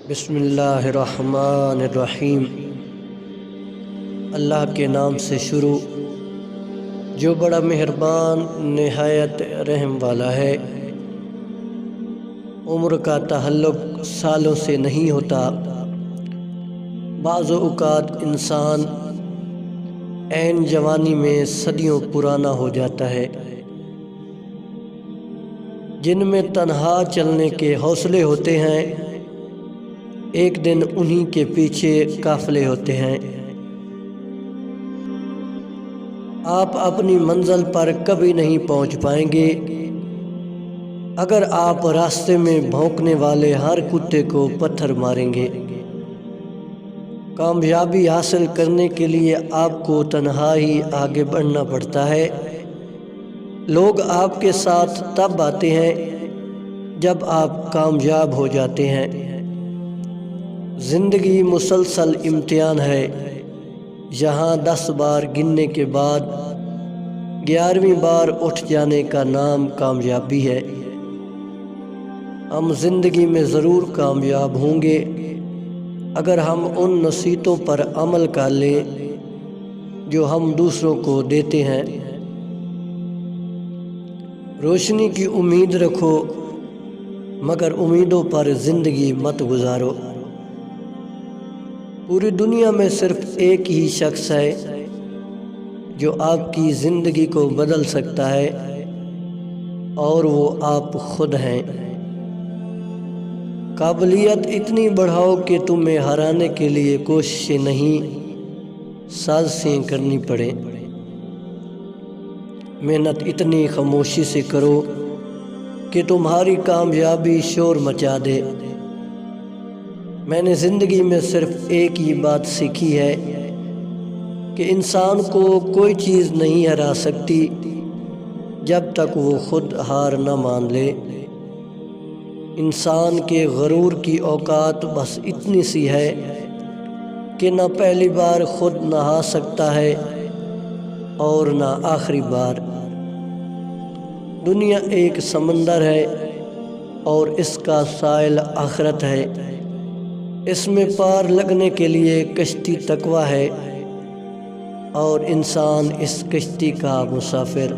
بسم اللہ الرحمن الرحیم۔ اللہ کے نام سے شروع جو بڑا مہربان نہایت رحم والا ہے۔ عمر کا تعلق سالوں سے نہیں ہوتا، بعض اوقات انسان عین جوانی میں صدیوں پرانا ہو جاتا ہے۔ جن میں تنہا چلنے کے حوصلے ہوتے ہیں، ایک دن انہی کے پیچھے قافلے ہوتے ہیں۔ آپ اپنی منزل پر کبھی نہیں پہنچ پائیں گے اگر آپ راستے میں بھونکنے والے ہر کتے کو پتھر ماریں گے۔ کامیابی حاصل کرنے کے لیے آپ کو تنہا ہی آگے بڑھنا پڑتا ہے۔ لوگ آپ کے ساتھ تب آتے ہیں جب آپ کامیاب ہو جاتے ہیں۔ زندگی مسلسل امتحان ہے، یہاں 10 بار گننے کے بعد 11ویں بار اٹھ جانے کا نام کامیابی ہے۔ ہم زندگی میں ضرور کامیاب ہوں گے اگر ہم ان نصیحتوں پر عمل کر لیں جو ہم دوسروں کو دیتے ہیں۔ روشنی کی امید رکھو مگر امیدوں پر زندگی مت گزارو۔ پوری دنیا میں صرف ایک ہی شخص ہے جو آپ کی زندگی کو بدل سکتا ہے، اور وہ آپ خود ہیں۔ قابلیت اتنی بڑھاؤ کہ تمہیں ہرانے کے لیے کوششیں نہیں، سازشیں کرنی پڑیں۔ محنت اتنی خاموشی سے کرو کہ تمہاری کامیابی شور مچا دے۔ میں نے زندگی میں صرف ایک ہی بات سیکھی ہے کہ انسان کو کوئی چیز نہیں ہرا سکتی جب تک وہ خود ہار نہ مان لے۔ انسان کے غرور کی اوقات بس اتنی سی ہے کہ نہ پہلی بار خود نہا سکتا ہے اور نہ آخری بار۔ دنیا ایک سمندر ہے اور اس کا ساحل آخرت ہے۔ اس میں پار لگنے کے لیے کشتی تقویٰ ہے اور انسان اس کشتی کا مسافر۔